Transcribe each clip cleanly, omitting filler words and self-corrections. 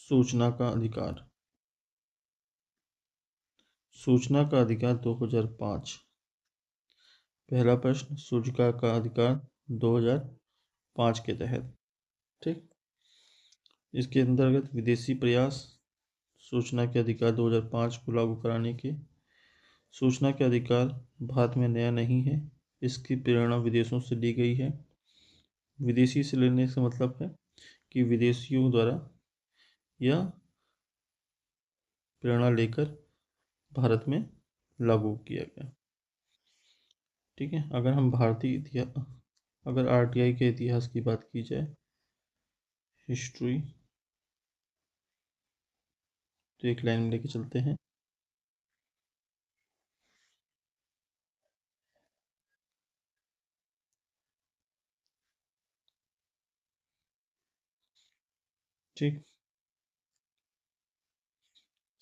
सूचना का अधिकार। सूचना का अधिकार 2005। पहला प्रश्न, सूचना का अधिकार 2005 के तहत। ठीक। इसके अंतर्गत विदेशी प्रयास सूचना के अधिकार 2005 को लागू कराने के। सूचना के अधिकार भारत में नया नहीं है, इसकी प्रेरणा विदेशों से ली गई है। विदेशी से लेने से मतलब है कि विदेशियों द्वारा यह प्रेरणा लेकर भारत में लागू किया गया। ठीक है। अगर हम भारतीय इतिहास, अगर आरटीआई के इतिहास की बात की जाए, हिस्ट्री, तो एक लाइन में लेके चलते हैं। ठीक।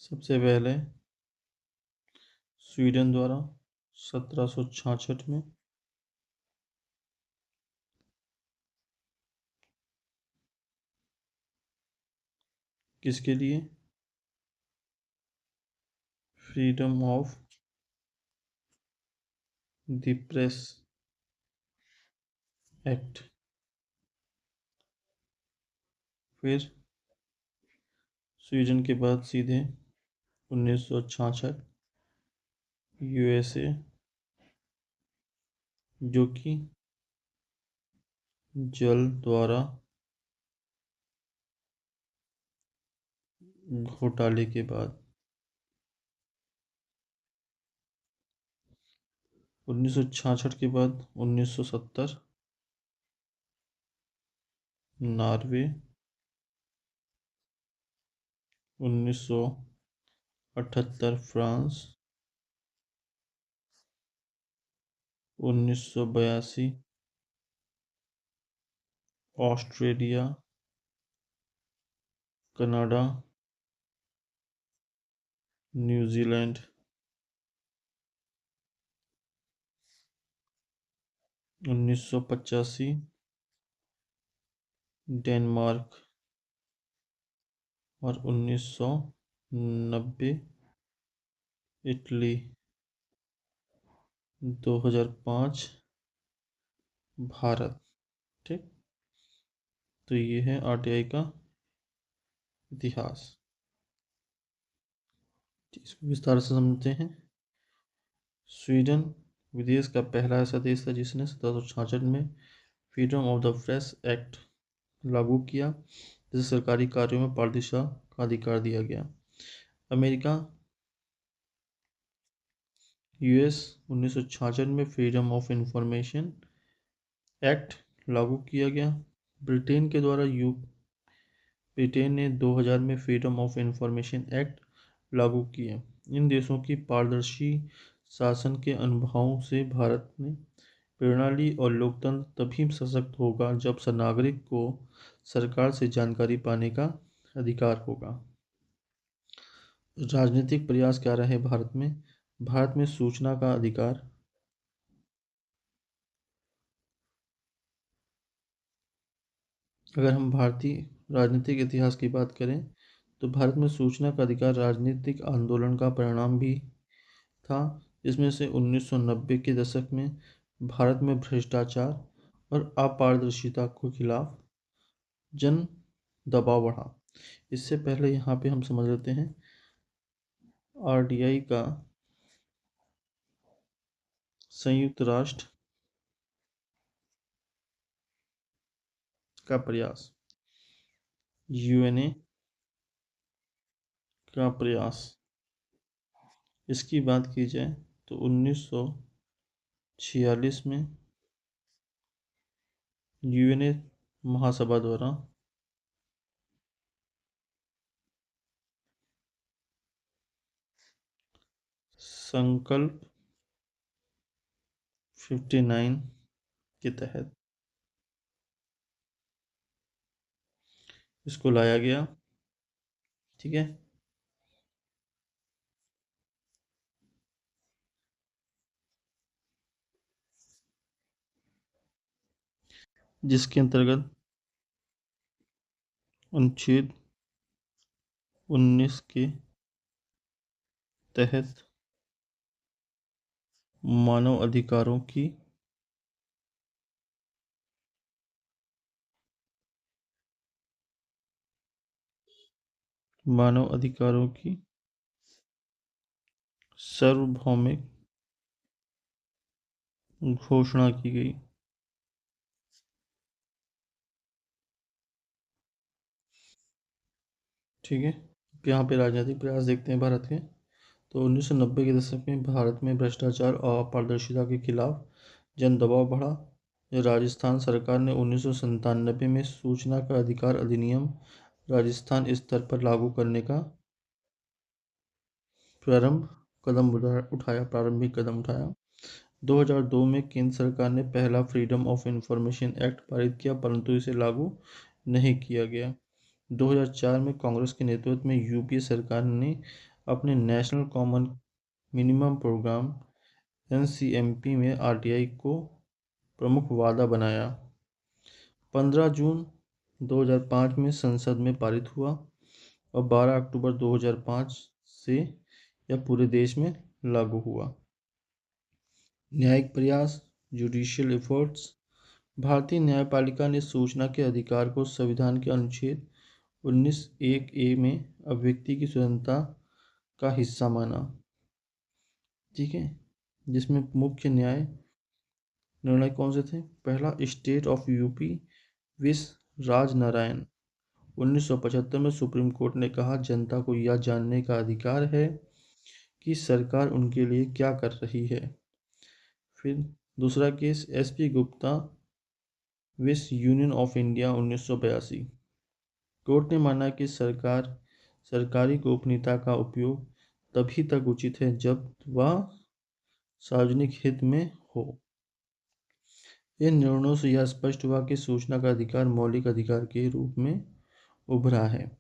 सबसे पहले स्वीडन द्वारा 1766 में किसके लिए? Freedom of the press act. फिर स्वीडन के बाद सीधे 1966 यूएसए, जो कि जल द्वारा घोटाले के बाद 1966 के बाद 1970 Norway, 1978 France, 1982 Australia, Canada, New Zealand, 1985 Denmark और 1990 इटली, 2005 भारत। ठीक। तो ये है आरटीआई का इतिहास। इसको विस्तार से समझते हैं। स्वीडन विदेश का पहला ऐसा देश था जिसने 1766 में freedom of the press act लागू किया, जिसे सरकारी कार्यों में पारदर्शिता का अधिकार दिया गया। अमेरिका, यूएस 1966 में फ्रीडम ऑफ इंफॉर्मेशन एक्ट लागू किया गया। ब्रिटेन के द्वारा ब्रिटेन ने 2000 में फ्रीडम ऑफ इंफॉर्मेशन एक्ट लागू किए। इन देशों की पारदर्शी शासन के अनुभवों से भारत में प्रणाली और लोकतंत्र तभी सशक्त होगा जब नागरिक को सरकार से जानकारी पाने का अधिकार होगा। राजनीतिक प्रयास क्या रहे भारत में? भारत में सूचना का अधिकार अगर हम भारतीय राजनीतिक इतिहास की बात करें तो भारत में सूचना का अधिकार राजनीतिक आंदोलन का परिणाम भी था, जिसमें से 1990 के दशक में भारत में भ्रष्टाचार और अपारदर्शिता के खिलाफ जन दबाव बढ़ा। इससे पहले यहाँ पे हम समझ लेते हैं आरटीआई का संयुक्त राष्ट्र का प्रयास, यूएनए का प्रयास। इसकी बात की जाए तो 1946 में यूएनए महासभा द्वारा संकल्प 59 के तहत इसको लाया गया। ठीक है। जिसके अंतर्गत अनुच्छेद 19 के तहत मानव अधिकारों की सार्वभौमिक घोषणा की गई। ठीक है, यहाँ पे राजनीतिक प्रयास देखते हैं भारत के। तो 1990 के दशक में भारत में भ्रष्टाचार और अपारदर्शिता के खिलाफ जन दबाव बढ़ा। राजस्थान सरकार ने 1997 में सूचना का अधिकार अधिनियम राजस्थान स्तर पर लागू करने का प्रारंभिक कदम उठाया। 2002 में केंद्र सरकार ने पहला फ्रीडम ऑफ इंफॉर्मेशन एक्ट पारित किया, परंतु इसे लागू नहीं किया गया। 2004 में कांग्रेस के नेतृत्व में यूपीए सरकार ने अपने नेशनल कॉमन मिनिमम प्रोग्राम एनसीएमपी में आरटीआई को प्रमुख वादा बनाया। 15 जून 2005 में संसद में पारित हुआ और 12 अक्टूबर 2005 से यह पूरे देश में लागू हुआ। न्यायिक प्रयास, जुडिशियल एफर्ट्स। भारतीय न्यायपालिका ने सूचना के अधिकार को संविधान के अनुच्छेद 19(1)(a) में अभिव्यक्ति की स्वतंत्रता का हिस्सा माना। ठीक है, जिसमें मुख्य न्याय निर्णय कौन से थे? पहला, स्टेट ऑफ यूपी विस राजनारायण। 1975 में सुप्रीम कोर्ट ने कहा, जनता को यह जानने का अधिकार है कि सरकार उनके लिए क्या कर रही है। फिर दूसरा केस, एसपी गुप्ता विस यूनियन ऑफ इंडिया 1982। कोर्ट ने माना कि सरकारी गोपनीयता का उपयोग तभी तक उचित है जब वह सार्वजनिक हित में हो। इन निर्णयों से यह स्पष्ट हुआ कि सूचना का अधिकार मौलिक अधिकार के रूप में उभरा है।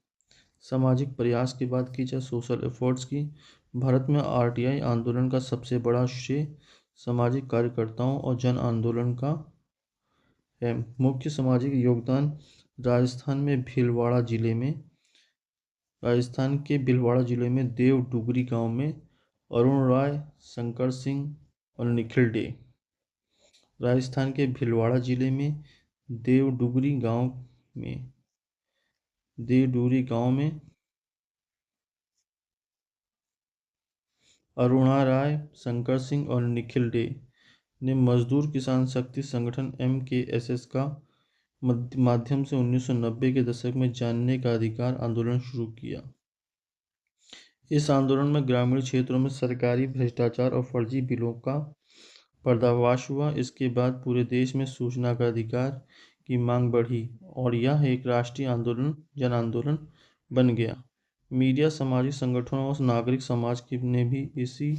सामाजिक प्रयास की बात की जाए, सोशल एफर्ट्स की, भारत में आरटीआई आंदोलन का सबसे बड़ा श्रेय सामाजिक कार्यकर्ताओं और जन आंदोलन का है। मुख्य सामाजिक योगदान राजस्थान के भीलवाड़ा जिले में देव डुगरी गांव में अरुण राय, शंकर सिंह और निखिल डे। राजस्थान के भीलवाड़ा जिले में देवडुगरी गांव में अरुणा राय, शंकर सिंह और निखिल डे ने मजदूर किसान शक्ति संगठन MKSS का माध्यम से 1990 के दशक में जानने का अधिकार आंदोलन शुरू किया। इस आंदोलन में ग्रामीण क्षेत्रों में सरकारी भ्रष्टाचार और फर्जी बिलों का पर्दाफाश हुआ। इसके बाद पूरे देश में सूचना का अधिकार की मांग बढ़ी और यह एक राष्ट्रीय जन आंदोलन बन गया। मीडिया, सामाजिक संगठनों और नागरिक समाज ने भी इसी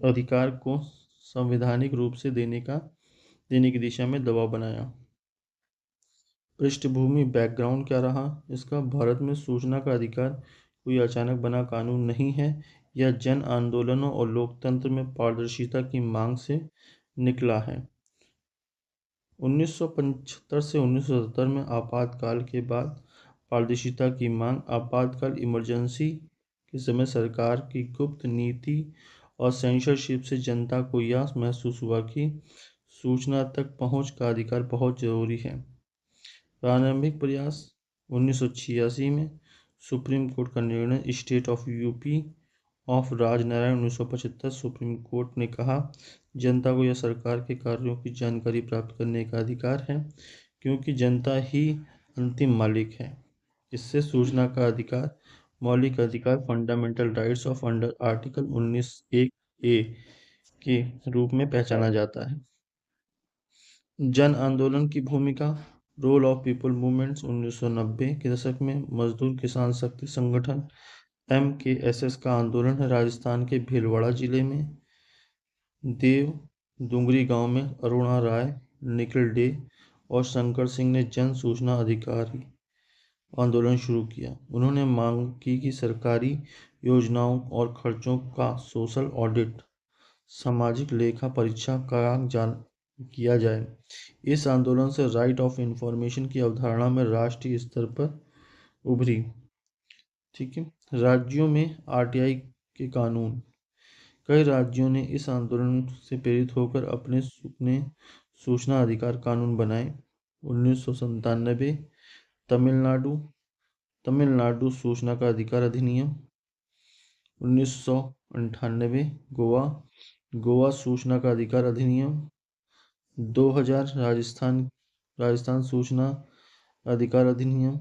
अधिकार को संवैधानिक रूप से देने की दिशा में दबाव बनाया। पृष्ठभूमि, बैकग्राउंड क्या रहा इसका? भारत में सूचना का अधिकार कोई अचानक बना कानून नहीं है। यह जन आंदोलनों और लोकतंत्र में पारदर्शिता की मांग से निकला है। 1975 से 1977 में आपातकाल के बाद पारदर्शिता की मांग, आपातकाल इमरजेंसी के समय सरकार की गुप्त नीति और सेंसरशिप से जनता को यह महसूस हुआ कि सूचना तक पहुंच का अधिकार बहुत जरूरी है। प्रारंभिक प्रयास, 1986 में सुप्रीम कोर्ट का निर्णय, state of UP of Rajnarayan 1975। Supreme court ने कहा, जनता को यह सरकार के कार्यों की जानकारी प्राप्त करने का अधिकार है क्योंकि जनता ही अंतिम मालिक है। इससे सूचना का अधिकार मौलिक अधिकार, fundamental rights of under article 19(1)(a) के रूप में पहचाना जाता है। जन आंदोलन की भूमिका, रोल ऑफ पीपल मूवमेंट्स। 1990 के दशक में मजदूर किसान शक्ति संगठन MKSS का आंदोलन है। राजस्थान के भीलवाड़ा जिले में देव डुंगरी गांव में अरुणा राय, निखिल डे और शंकर सिंह ने जन सूचना अधिकारी आंदोलन शुरू किया। उन्होंने मांग की कि सरकारी योजनाओं और खर्चों का सोशल ऑडिट, सामाजिक लेखा परीक्षा किया जाए। इस आंदोलन से राइट ऑफ इंफॉर्मेशन की अवधारणा में राष्ट्रीय स्तर पर उभरी। ठीक है। राज्यों में आरटीआई के कानून। कई राज्यों ने इस आंदोलन से प्रेरित होकर अपने सूचना अधिकार कानून बनाए। 1997 तमिलनाडु तमिलनाडु सूचना का अधिकार अधिनियम। 1998 गोवा गोवा सूचना का अधिकार अधिनियम। 2000 राजस्थान सूचना अधिकार अधिनियम।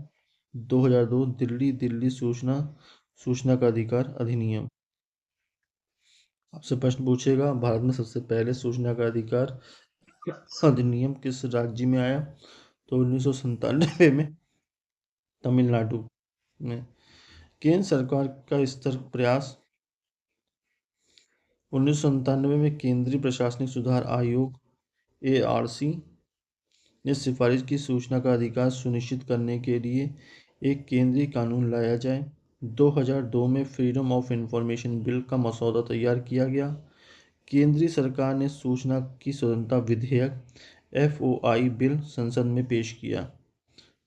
2002 दिल्ली सूचना का अधिकार अधिनियम। आपसे प्रश्न पूछेगा, भारत में सबसे पहले सूचना का अधिकार अधिनियम किस राज्य में आया? तो 1997 में तमिलनाडु में। केंद्र सरकार का स्तर प्रयास। 1997 में केंद्रीय प्रशासनिक सुधार आयोग ARC ने सिफारिश की सूचना का अधिकार सुनिश्चित करने के लिए एक केंद्रीय कानून लाया जाए। 2002 में फ्रीडम ऑफ इंफॉर्मेशन बिल का मसौदा तैयार किया गया। केंद्रीय सरकार ने सूचना की स्वतंत्रता विधेयक FOI बिल संसद में पेश किया।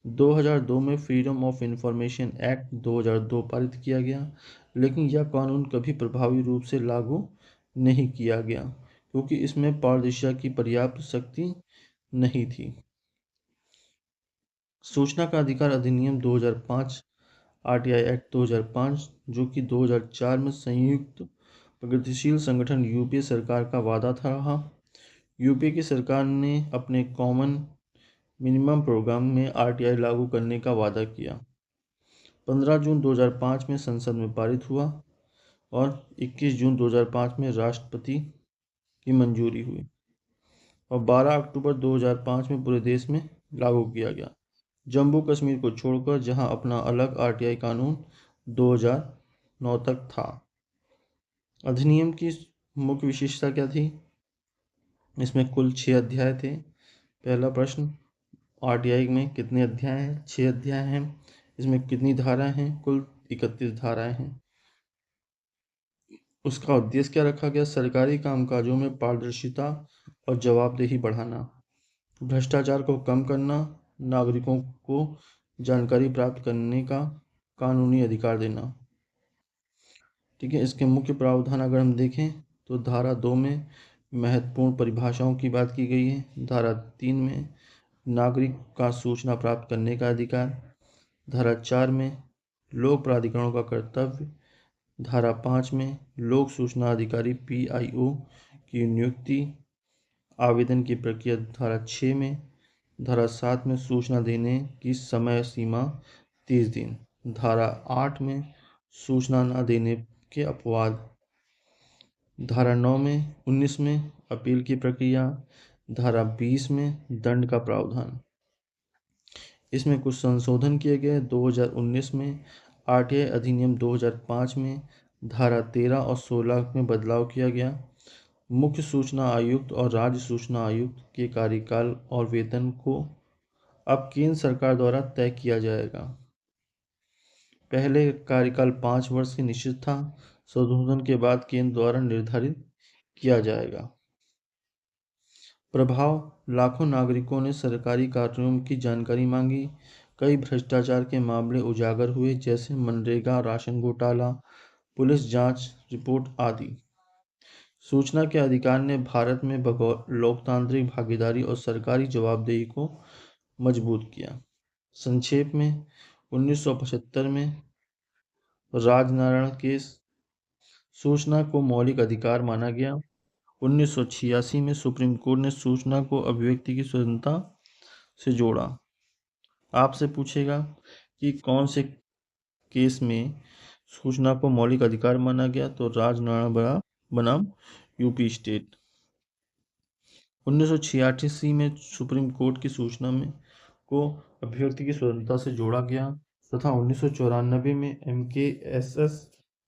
2002 में फ्रीडम ऑफ इंफॉर्मेशन एक्ट 2002 पारित किया गया, लेकिन यह कानून कभी प्रभावी रूप से लागू नहीं किया गया क्योंकि इसमें पारदर्शिता की पर्याप्त शक्ति नहीं थी। सूचना का अधिकार अधिनियम 2005 आरटीआई एक्ट 2005 जो कि 2004 में संयुक्त प्रगतिशील संगठन यूपीए सरकार का वादा था रहा। यूपीए की सरकार ने अपने कॉमन मिनिमम प्रोग्राम में आरटीआई लागू करने का वादा किया। 15 जून 2005 में संसद में पारित हुआ और 21 जून 2005 में राष्ट्रपति की मंजूरी हुई और 12 अक्टूबर 2005 में पूरे देश में लागू किया गया, जम्मू कश्मीर को छोड़कर जहां अपना अलग आरटीआई कानून 2009 तक था। अधिनियम की मुख्य विशेषता क्या थी? इसमें कुल 6 अध्याय थे। पहला प्रश्न, आरटीआई में कितने अध्याय हैं? 6 अध्याय हैं। इसमें कितनी धाराएं हैं? कुल 31 धाराएं हैं। उसका उद्देश्य क्या रखा गया? सरकारी कामकाजों में पारदर्शिता और जवाबदेही बढ़ाना, भ्रष्टाचार को कम करना, नागरिकों को जानकारी प्राप्त करने का कानूनी अधिकार देना। ठीक है। इसके मुख्य प्रावधान अगर हम देखें तो धारा 2 में महत्वपूर्ण परिभाषाओं की बात की गई है। धारा 3 में नागरिक का सूचना प्राप्त करने का अधिकार। धारा 4 में लोक प्राधिकरणों का कर्तव्य। धारा 5 में लोक सूचना अधिकारी PIO की नियुक्ति, आवेदन की प्रक्रिया। धारा 6 में धारा 7 में सूचना देने की समय सीमा 30 दिन। धारा 8 में सूचना न देने के अपवाद। धारा 19 में अपील की प्रक्रिया। धारा 20 में दंड का प्रावधान। इसमें कुछ संशोधन किए गए। 2019 में आरटीआई अधिनियम 2005 में धारा 13 और 16 में बदलाव किया गया। मुख्य सूचना आयुक्त और राज्य सूचना आयुक्त के कार्यकाल और वेतन को अब केंद्र सरकार द्वारा तय किया जाएगा। पहले कार्यकाल 5 वर्ष की निश्चित था, संशोधन के बाद केंद्र द्वारा निर्धारित किया जाएगा। प्रभाव, लाखों नागरिकों ने सरकारी कार्यों की जानकारी मांगी। कई भ्रष्टाचार के मामले उजागर हुए, जैसे मनरेगा, राशन घोटाला, पुलिस जांच रिपोर्ट आदि। सूचना के अधिकार ने भारत में लोकतांत्रिक भागीदारी और सरकारी जवाबदेही को मजबूत किया। संक्षेप में 1975 में राजनारायण केस सूचना को मौलिक अधिकार माना गया। 1986 में सुप्रीम कोर्ट ने सूचना को अभिव्यक्ति की स्वतंत्रता से जोड़ा। आपसे पूछेगा कि कौन से केस में सूचना को मौलिक अधिकार माना गया? तो राजनारायण बनाम यूपी स्टेट। 1986 में सुप्रीम कोर्ट की सूचना में को अभिव्यक्ति की स्वतंत्रता से जोड़ा गया तथा 1994 में MKSS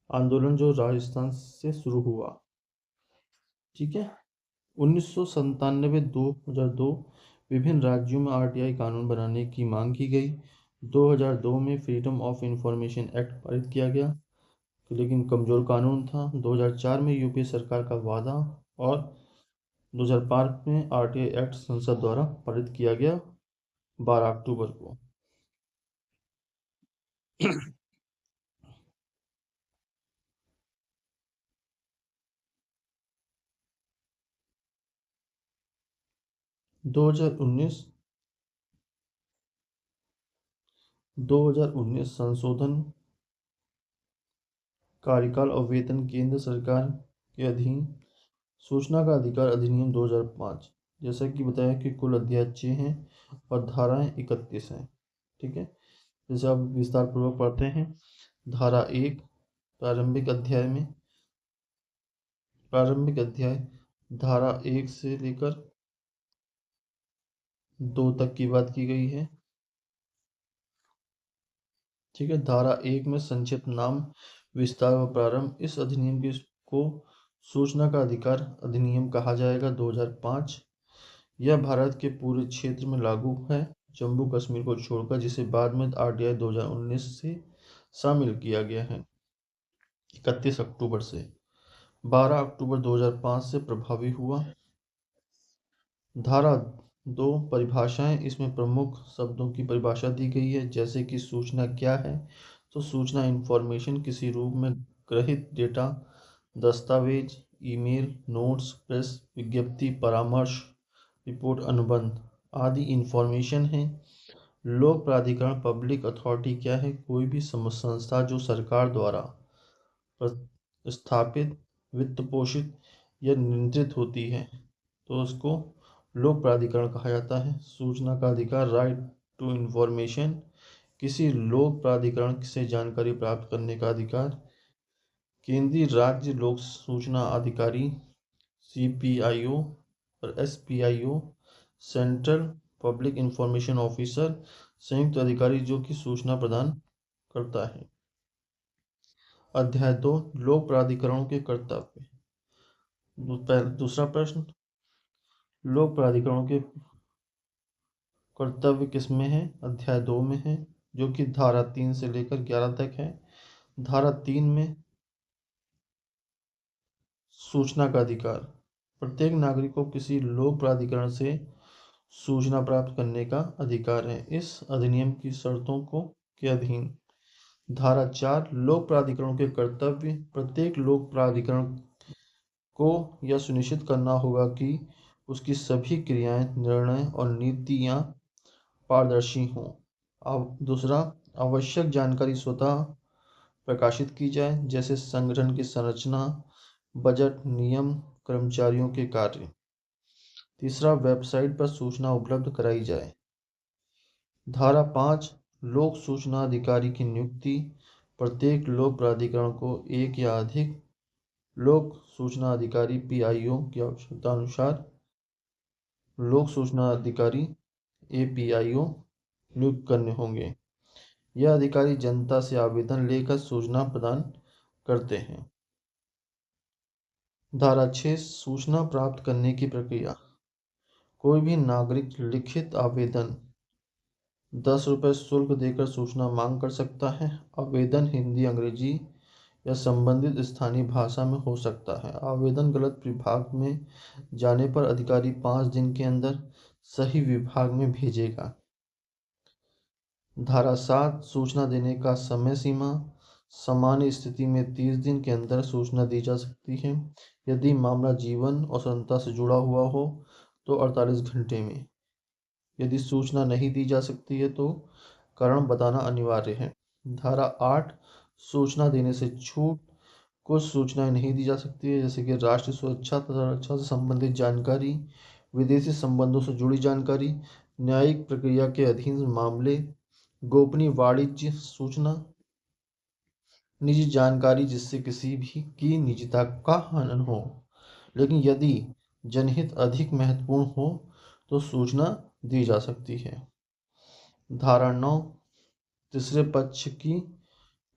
आंदोलन जो राजस्थान से शुरू हुआ। ठीक है। 1997 2002 विभिन्न राज्यों में आरटीआई कानून बनाने की मांग की गई। 2002 में फ्रीडम ऑफ इंफॉर्मेशन एक्ट पारित किया गया, लेकिन कमजोर कानून था। 2004 में यूपीए सरकार का वादा और 2005 में आरटीआई एक्ट संसद द्वारा पारित किया गया 12 अक्टूबर को। 2019 2019 संशोधन कार्यकाल और वेतन केंद्र सरकार के अधीन सूचना का अधिकार अधिनियम 2005, जैसा कि बताया कि कुल अध्याय 6 हैं और धाराएं 31 हैं। ठीक है, जैसे आप विस्तार पूर्वक पढ़ते हैं। धारा 1 प्रारंभिक अध्याय धारा 1 से लेकर 2 तक की बात की गई है। ठीक है, धारा 1 में संक्षिप्त नाम, विस्तार व प्रारंभ। इस अधिनियम को सूचना का अधिकार अधिनियम कहा जाएगा 2005। यह भारत के पूरे क्षेत्र में लागू है, जम्मू कश्मीर को छोड़कर, जिसे बाद में आरटीआई 2019 से शामिल किया गया है 31 अक्टूबर से। 12 अक्टूबर 2005 से प्रभावी हुआ। धारा 2 परिभाषाएं, इसमें प्रमुख शब्दों की परिभाषा दी गई है, जैसे कि सूचना क्या है। तो सूचना इंफॉर्मेशन, किसी रूप में ग्रहित डेटा, दस्तावेज, ईमेल, नोट्स, प्रेस विज्ञप्ति, परामर्श, रिपोर्ट, अनुबंध आदि इंफॉर्मेशन है। लोक प्राधिकरण पब्लिक अथॉरिटी क्या है? कोई भी संस्था जो सरकार द्वारा स्थापित, वित्त पोषित या नियंत्रित होती है, तो उसको लोक प्राधिकरण कहा जाता है। सूचना का अधिकार, राइट टू इंफॉर्मेशन, किसी लोक प्राधिकरण से जानकारी प्राप्त करने का अधिकार। केंद्रीय राज्य लोक सूचना अधिकारी CPIO और SPIO, central public information officer, संयुक्त अधिकारी जो कि सूचना प्रदान करता है। अध्याय 2 लोक प्राधिकरणों के कर्तव्य। दूसरा प्रश्न, लोक प्राधिकरणों के कर्तव्य किसमें है? अध्याय 2 में है, जो कि धारा 3 से लेकर 11 तक है। धारा 3 में सूचना का अधिकार, प्रत्येक नागरिक को किसी लोक प्राधिकरण से सूचना प्राप्त करने का अधिकार है, इस अधिनियम की शर्तों को के अधीन। धारा 4 लोक प्राधिकरणों के कर्तव्य, प्रत्येक लोक प्राधिकरण को यह सुनिश्चित करना होगा कि उसकी सभी क्रियाएं, निर्णय और नीतियां पारदर्शी हों। अब दूसरा, आवश्यक जानकारी स्वतः प्रकाशित की जाए, जैसे संगठन की संरचना, बजट, नियम, कर्मचारियों के कार्य। तीसरा, वेबसाइट पर सूचना उपलब्ध कराई जाए। धारा 5 लोक सूचना अधिकारी की नियुक्ति, प्रत्येक लोक प्राधिकरण को एक या अधिक लोक सूचना अधिकारी PIO की आवश्यकता अनुसार लोक सूचना अधिकारी APIO नियुक्त करने होंगे। यह अधिकारी जनता से आवेदन लेकर सूचना प्रदान करते हैं। धारा 6 सूचना प्राप्त करने की प्रक्रिया, कोई भी नागरिक लिखित आवेदन 10 रुपये शुल्क देकर सूचना मांग कर सकता है। आवेदन हिंदी, अंग्रेजी या संबंधित स्थानीय भाषा में हो सकता है। आवेदन गलत विभाग में जाने पर अधिकारी 5 दिन के अंदर सही विभाग में भेजेगा। धारा 7 सूचना देने का समय सीमा, सामान्य स्थिति में 30 दिन के अंदर सूचना दी जा सकती है। यदि मामला जीवन और स्वतंत्रता से जुड़ा हुआ हो तो 48 घंटे में। यदि सूचना नहीं दी जा सकती है तो कारण बताना अनिवार्य है। धारा 8 सूचना देने से छूट, कुछ सूचनाएं नहीं दी जा सकती है, जैसे कि राष्ट्रीय सुरक्षा तथा रक्षा से संबंधित जानकारी, विदेशी संबंधों से जुड़ी जानकारी, न्यायिक प्रक्रिया के अधीन मामले, गोपनीय वाणिज्य सूचना, निजी जानकारी जिससे किसी भी की निजता का हनन हो। लेकिन यदि जनहित अधिक महत्वपूर्ण हो तो सूचना दी जा सकती है। धारा 9 तीसरे पक्ष की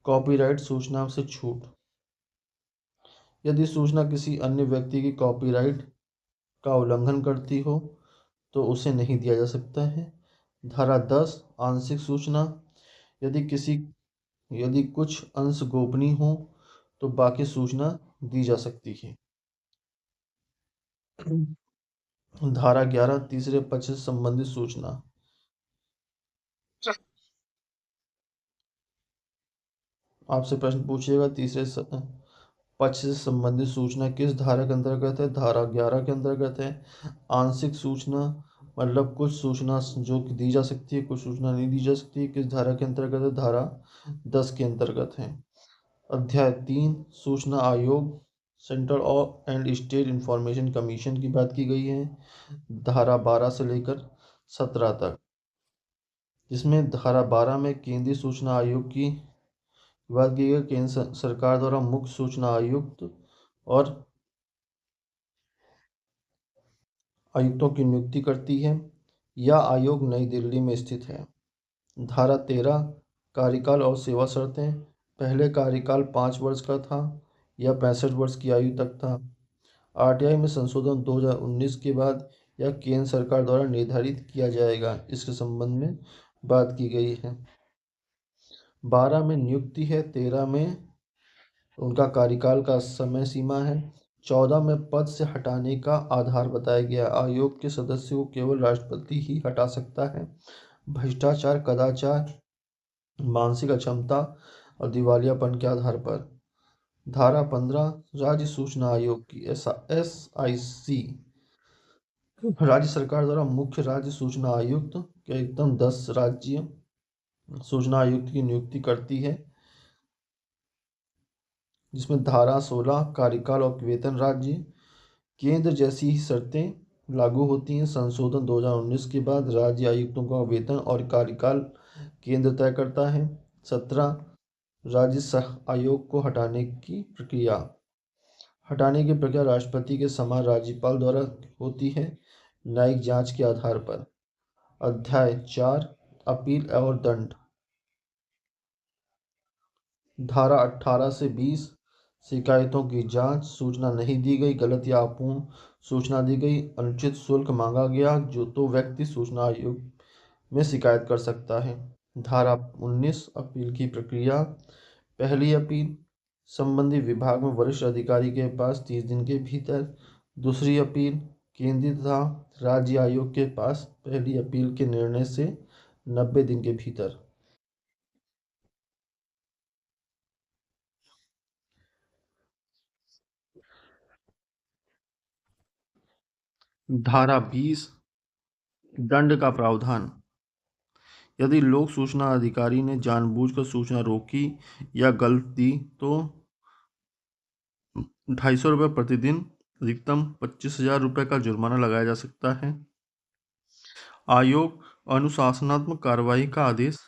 कॉपीराइट सूचना से छूट, यदि सूचना किसी अन्य व्यक्ति की कॉपीराइट का उल्लंघन करती हो तो उसे नहीं दिया जा सकता है। धारा 10 आंशिक सूचना, यदि कुछ अंश गोपनीय हो तो बाकी सूचना दी जा सकती है। धारा 11 तीसरे पक्ष से संबंधित सूचना, आपसे प्रश्न पूछिएगा तीसरे पक्ष से संबंधित सूचना किस धारा के अंतर्गत है? धारा 11 के अंतर्गत है। आंशिक सूचना मतलब कुछ सूचना जो कि दी जा सकती है, कुछ सूचना नहीं दी जा सकती है। किस धारा के अंतर्गत है? धारा 10 के अंतर्गत है। अध्याय 3 सूचना आयोग, सेंट्रल और एंड स्टेट इंफॉर्मेशन कमीशन की बात की गई है, धारा 12 से लेकर 17 तक। जिसमें धारा 12 में केंद्रीय सूचना आयोग की बात की गई। केंद्र सरकार द्वारा मुख्य सूचना आयुक्त और आयुक्तों की नियुक्ति करती है। यह आयोग नई दिल्ली में स्थित है। धारा 13 कार्यकाल और सेवा शर्तें। पहले कार्यकाल 5 वर्ष का था या 65 वर्ष की आयु तक था। आरटीआई में संशोधन 2019 के बाद यह केंद्र सरकार द्वारा निर्धारित किया जाएगा, इसके संबंध में बात की गई है। 12 में नियुक्ति है, 13 में उनका कार्यकाल का समय सीमा है, 14 में पद से हटाने का आधार बताया गया। आयोग के सदस्यों को केवल राष्ट्रपति ही हटा सकता है। भ्रष्टाचार, कदाचार, मानसिक अक्षमता और दिवालियापन के आधार पर। धारा 15 राज्य सूचना आयोग की SIC राज्य सरकार द्वारा मुख्य राज्य सूचना आयुक्त के एकदम 10 राज्य सूचना आयुक्त की नियुक्ति करती है। जिसमें धारा 16 कार्यकाल और वेतन राज्य केंद्र जैसी ही शर्तें लागू होती हैं। संशोधन 2019 के बाद राज्य आयुक्तों का वेतन और कार्यकाल केंद्र तय करता है। 17 राज्य आयोग को हटाने की प्रक्रिया। हटाने की प्रक्रिया राष्ट्रपति के समान राज्यपाल द्वारा होती है, न्यायिक जांच के आधार पर। अध्याय 4 अपील और दंड। धारा 18 से 20 शिकायतों की जांच। सूचना नहीं दी गई, गलत या अपूर्ण सूचना दी गई, अनुचित शुल्क मांगा गया जो तो व्यक्ति सूचना आयोग में शिकायत कर सकता है। धारा 19 अपील की प्रक्रिया। पहली अपील संबंधित विभाग में वरिष्ठ अधिकारी के पास 30 दिन के भीतर। दूसरी अपील केंद्रीय तथा राज्य आयोग के पास पहली अपील के निर्णय से 90 दिन के भीतर। धारा 20 दंड का प्रावधान। यदि लोक सूचना अधिकारी ने जानबूझकर सूचना रोकी या गलत दी तो 250 रुपये प्रतिदिन, अधिकतम 25,000 रुपये का जुर्माना लगाया जा सकता है। आयोग अनुशासनात्मक कार्रवाई का आदेश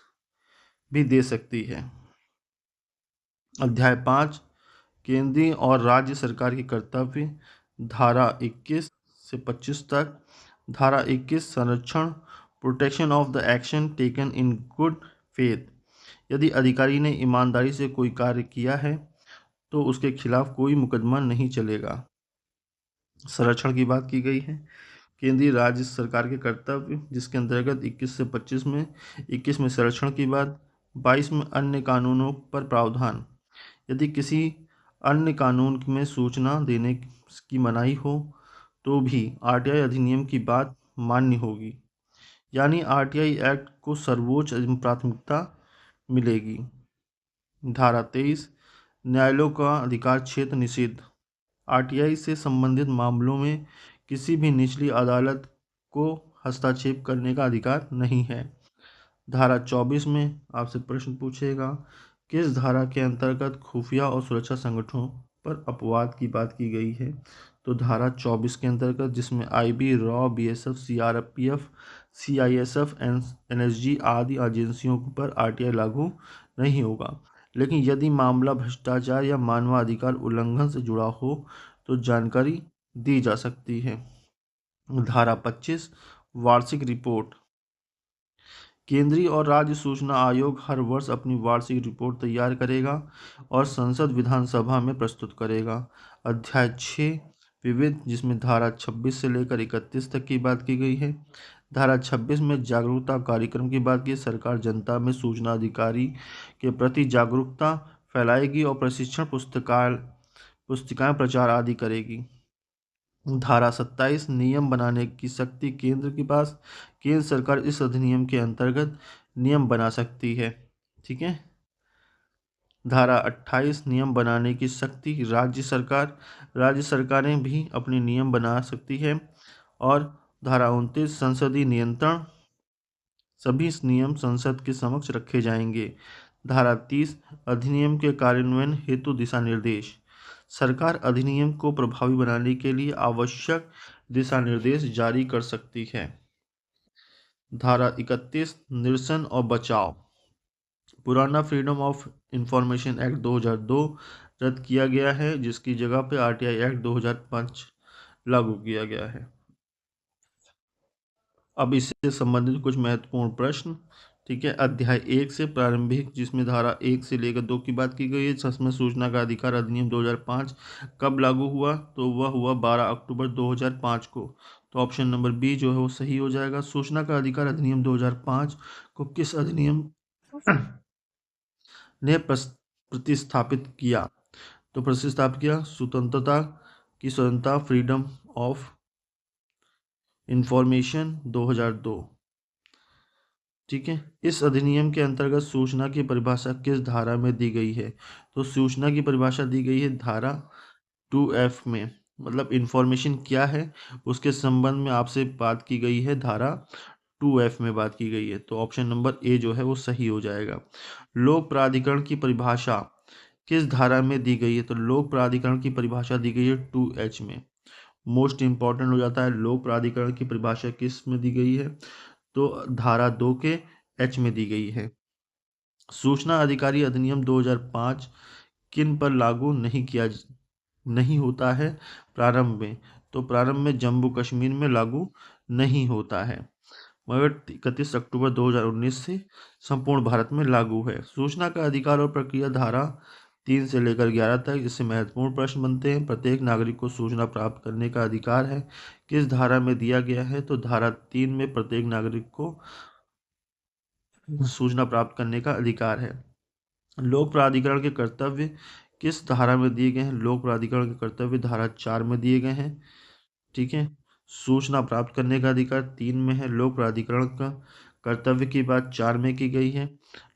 भी दे सकती है। अध्याय 5 केंद्रीय और राज्य सरकार के कर्तव्य। धारा 21 से 25 तक। धारा 21 संरक्षण, protection of the action taken in good faith. यदि अधिकारी ने ईमानदारी से कोई कार्य किया है तो उसके खिलाफ कोई मुकदमा नहीं चलेगा। संरक्षण की बात की गई है। केंद्रीय राज्य सरकार के कर्तव्य, जिसके अंतर्गत 21 से 25 में 21 में संरक्षण की बात, 22 में अन्य कानूनों पर प्रावधान। यदि किसी अन्य कानून में सूचना देने की मनाही हो तो भी आरटीआई अधिनियम की बात मान्य होगी, यानी आरटीआई एक्ट को सर्वोच्च प्राथमिकता मिलेगी। धारा 23 न्यायालयों का अधिकार क्षेत्र निषेध। आरटीआई से संबंधित मामलों में किसी भी निचली अदालत को हस्तक्षेप करने का अधिकार नहीं है। धारा 24 में आपसे प्रश्न पूछेगा किस धारा के अंतर्गत खुफिया और सुरक्षा संगठनों पर अपवाद की बात की गई है? तो धारा 24 के अंतर्गत, जिसमें IB, raw, BSF, CRPF, CISF, NSG आदि एजेंसियों पर आरटीआई लागू नहीं होगा। लेकिन यदि मामला भ्रष्टाचार या मानवाधिकार उल्लंघन से जुड़ा हो तो जानकारी दी जा सकती है। धारा 25 वार्षिक रिपोर्ट। केंद्रीय और राज्य सूचना आयोग हर वर्ष अपनी वार्षिक रिपोर्ट तैयार करेगा और संसद विधानसभा में प्रस्तुत करेगा। अध्याय 6 विविध, जिसमें धारा 26 से लेकर 31 तक की बात की गई है। धारा 26 में जागरूकता कार्यक्रम की बात की। सरकार जनता में सूचना अधिकारी के प्रति जागरूकता फैलाएगी और प्रशिक्षण पुस्तिकाएं प्रचार आदि करेगी। धारा 27 नियम बनाने की शक्ति केंद्र के पास। केंद्र सरकार इस अधिनियम के अंतर्गत नियम बना सकती है। ठीक है। धारा 28 नियम बनाने की शक्ति राज्य सरकारें भी अपने नियम बना सकती है और धारा 29 संसदीय नियंत्रण, सभी नियम संसद के समक्ष रखे जाएंगे। धारा 30 अधिनियम के कार्यान्वयन हेतु दिशा निर्देश, सरकार अधिनियम को प्रभावी बनाने के लिए आवश्यक दिशा निर्देश जारी कर सकती है। धारा 31 निरसन और बचाव, पुराना फ्रीडम ऑफ इंफॉर्मेशन एक्ट 2002 रद्द किया गया है, जिसकी जगह पे आरटीआई एक्ट 2005 लागू किया गया है। अब इससे संबंधित कुछ महत्वपूर्ण प्रश्न, ठीक है। अध्याय 1 से प्रारंभिक, जिसमें धारा 1 से लेकर 2 की बात की गई है, जिसमें सूचना का अधिकार अधिनियम 2005 कब लागू हुआ, तो वह हुआ 12 अक्टूबर 2005 को। तो ऑप्शन नंबर बी जो है वो सही हो जाएगा। सूचना का अधिकार अधिनियम 2005 को किस अधिनियम ने प्रतिस्थापित किया, तो प्रतिस्थापित किया स्वतंत्रता की स्वतंत्रता, फ्रीडम ऑफ इंफॉर्मेशन 2002, ठीक है। इस अधिनियम के अंतर्गत सूचना की परिभाषा किस धारा में दी गई है, तो सूचना की परिभाषा दी गई है धारा 2F में, मतलब इंफॉर्मेशन क्या है उसके संबंध में आपसे बात की गई है, धारा 2F में बात की गई है। तो ऑप्शन नंबर ए जो है वो सही हो जाएगा। लोक प्राधिकरण की परिभाषा किस धारा में दी गई है, तो लोक प्राधिकरण की परिभाषा दी गई है 2H में। मोस्ट इंपॉर्टेंट हो जाता है, लोक प्राधिकरण की परिभाषा किस में दी गई है, तो धारा 2 के H में दी गई है। सूचना अधिकारी अधिनियम 2005 किन पर लागू नहीं होता है, प्रारंभ में, तो प्रारंभ में जम्मू कश्मीर में लागू नहीं होता है, मगर 31 अक्टूबर 2019 से संपूर्ण भारत में लागू है। सूचना का अधिकार और प्रक्रिया धारा 3 से लेकर 11 तक, जिससे महत्वपूर्ण प्रश्न बनते हैं। प्रत्येक नागरिक को सूचना प्राप्त करने का अधिकार है, किस धारा में दिया गया है, तो धारा 3 में प्रत्येक नागरिक को सूचना प्राप्त करने का अधिकार है। लोक प्राधिकरण के कर्तव्य किस धारा में दिए गए हैं, लोक प्राधिकरण के कर्तव्य धारा 4 में दिए गए हैं, ठीक है। सूचना प्राप्त करने का अधिकार 3 में है, लोक प्राधिकरण का कर्तव्य की बात 4 में की गई है।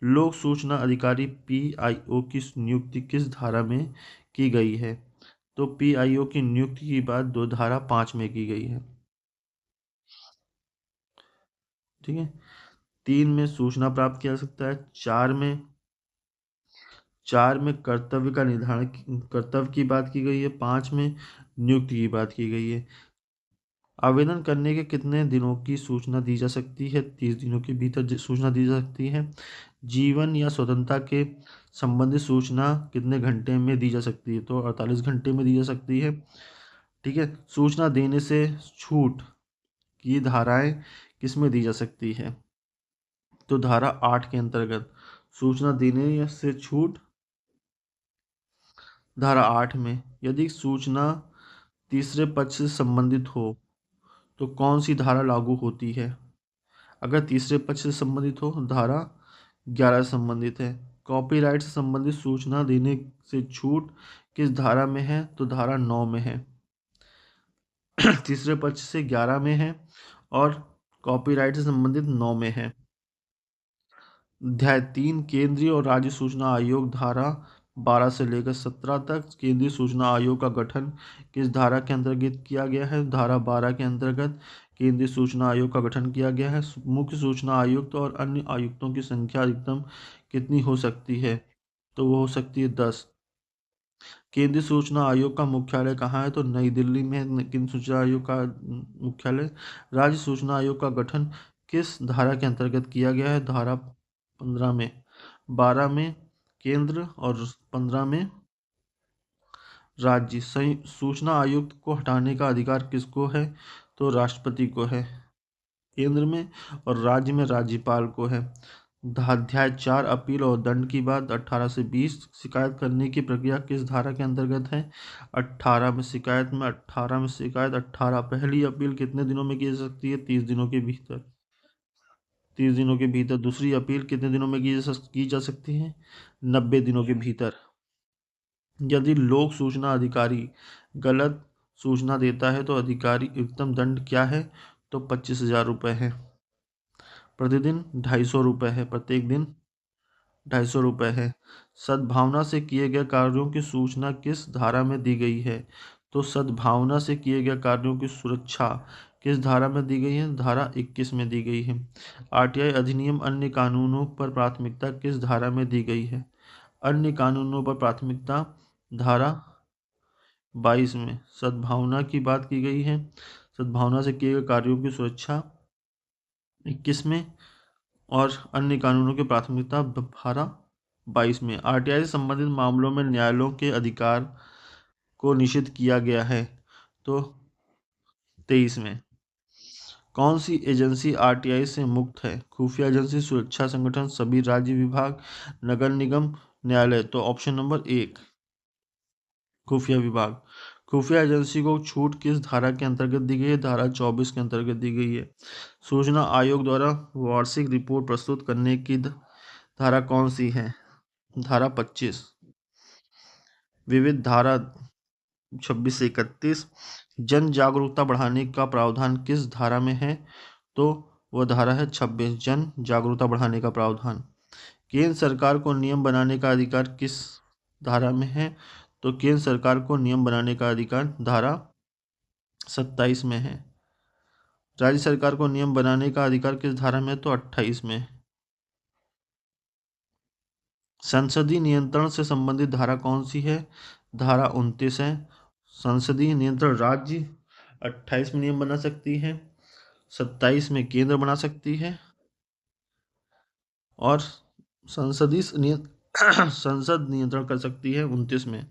लोक सूचना अधिकारी PIO की नियुक्ति किस धारा में की गई है, तो PIO की नियुक्ति की बात धारा 5 में की गई है, ठीक है। 3 में सूचना प्राप्त किया जा सकता है, 4 में कर्तव्य का निर्धारण, कर्तव्य की बात की गई है, 5 में नियुक्ति की बात की गई है। आवेदन करने के कितने दिनों की सूचना दी जा सकती है, 30 दिनों के भीतर सूचना दी जा सकती है। जीवन या स्वतंत्रता के संबंधित सूचना कितने घंटे में दी जा सकती है, तो 48 घंटे में दी जा सकती है, ठीक है। सूचना देने से छूट की धाराएं किस में दी जा सकती है, तो धारा 8 के अंतर्गत सूचना देने से छूट धारा 8 में। यदि सूचना तीसरे पक्ष से संबंधित हो तो कौन सी धारा लागू होती है, अगर तीसरे पक्ष से संबंधित हो धारा 11 से संबंधित है। कॉपीराइट से संबंधित सूचना देने से छूट किस धारा में है, तो धारा 9 में है। तीसरे पक्ष से 11 में है और कॉपीराइट से संबंधित 9 में है। अध्याय 3 केंद्रीय और राज्य सूचना आयोग, धारा 12 से लेकर 17 तक। केंद्रीय सूचना आयोग का गठन किस धारा के अंतर्गत किया गया है, धारा 12 के अंतर्गत केंद्रीय सूचना आयोग का गठन किया गया है। मुख्य सूचना आयुक्त और अन्य आयुक्तों की संख्या अधिकतम कितनी हो सकती है, तो वो हो सकती है 10। केंद्रीय सूचना आयोग का मुख्यालय कहाँ है, तो नई दिल्ली में है केंद्रीय सूचना आयोग का मुख्यालय। राज्य सूचना आयोग का गठन किस धारा के अंतर्गत किया गया है, धारा 15 में। 12 में केंद्र और 15 में राज्य। सूचना आयुक्त को हटाने का अधिकार किसको है, तो राष्ट्रपति को है केंद्र में, और राज्य में राज्यपाल को है। अध्याय 4 अपील और दंड की बात, 18 से 20। शिकायत करने की प्रक्रिया किस धारा के अंतर्गत है, 18 में। शिकायत में 18 में शिकायत 18 पहली अपील कितने दिनों में की जा सकती है, 30 दिनों के भीतर। 30 दिनों के भीतर। दूसरी अपील कितने दिनों में की जा सकती है, 90 दिनों के भीतर। यदि लोक सूचना अधिकारी गलत सूचना देता है तो अधिकारी अधिकतम दंड क्या है, तो 25,000 रुपये है। प्रतिदिन 250 रुपये है, प्रत्येक दिन 250 रुपये है। सद्भावना से किए गए कार्यों की सूचना किस धारा में दी गई है, तो सद्भावना से किए गए कार्यों की सुरक्षा किस धारा में दी गई है? धारा 21 में दी गई है। आरटीआई अधिनियम अन्य कानूनों पर प्राथमिकता किस धारा में दी गई है? अन्य कानूनों पर प्राथमिकता धारा 22 में। सद्भावना की बात की गई है, सद्भावना से किए गए कार्यों की सुरक्षा 21 में, और अन्य कानूनों की प्राथमिकता धारा 22 में। आरटीआई से संबंधित मामलों में न्यायालयों के अधिकार को निषिद्ध किया गया है, तो 23 में। कौन सी एजेंसी आरटीआई से मुक्त है? खुफिया एजेंसी, सुरक्षा संगठन, सभी राज्य विभाग, नगर निगम, न्यायालय। तो ऑप्शन नंबर 1 खुफिया विभाग। खुफिया एजेंसी को छूट किस धारा के अंतर्गत दी गई है? धारा 24 के अंतर्गत दी गई है। सूचना आयोग द्वारा वार्षिक रिपोर्ट प्रस्तुत करने की धारा कौन सी है? धारा 25। विविध धारा 26 से 31। जन जागरूकता बढ़ाने का प्रावधान किस धारा में है? तो वह धारा है 26, जन जागरूकता बढ़ाने का प्रावधान। केंद्र सरकार को नियम बनाने का अधिकार किस धारा में है? तो केंद्र सरकार को नियम बनाने का अधिकार धारा 27 में है। राज्य सरकार को नियम बनाने का अधिकार किस धारा में है? तो 28 में। संसदीय नियंत्रण से संबंधित धारा कौन सी है? धारा 29 है। संसदीय नियंत्रण राज्य 28 में नियम बना सकती है, 27 में केंद्र बना सकती है, और संसद नियंत्रण कर सकती है 29 में।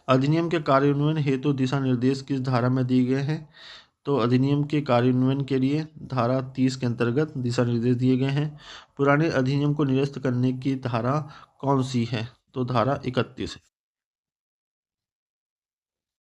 अधिनियम के कार्यान्वयन हेतु दिशा निर्देश किस धारा में दिए गए हैं? तो अधिनियम के कार्यान्वयन के लिए धारा 30 के अंतर्गत दिशा निर्देश दिए गए हैं। पुराने अधिनियम को निरस्त करने की धारा कौन सी है? तो धारा 31 है।